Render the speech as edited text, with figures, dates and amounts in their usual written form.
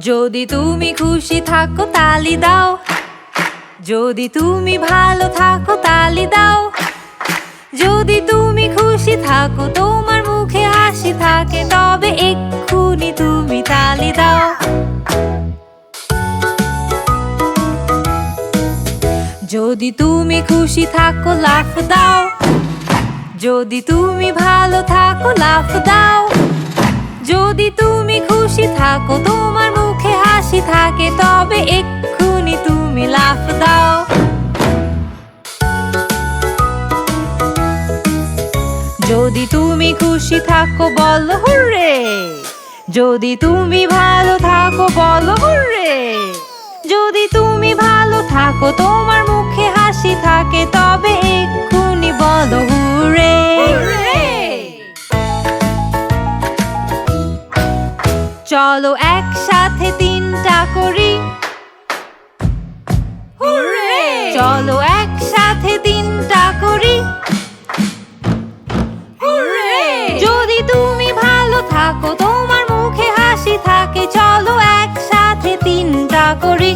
যদি তুমি খুশি থাকো তালি দাও, যদি তুমি ভালো থাকো তালি দাও, যদি তুমি খুশি থাকো তোমার মুখে হাসি থাকে, তবে এক্ষুনি তুমি তালি দাও। যদি তুমি খুশি থাকো লাফ দাও, যদি তুমি ভালো থাকো লাফ দাও, যদি তুমি খুশি থাকো তোমার মুখে হাসি থাকে, তবে এক্ষুনি তুমি লাফ দাও। যদি তুমি খুশি থাকো বলো হুররে, যদি তুমি ভালো থাকো বলো হুররে, যদি তুমি ভালো থাকো তোমার মুখে হাসি থাকে, তবে এক্ষুনি বলো হুররে। চলো একসাথে তিনটা করি, হুররে! চলো একসাথে তিনটা করি, হুররে! যদি তুমি ভালো থাকো তোমার মুখে হাসি থাকে, চলো একসাথে তিনটা করি।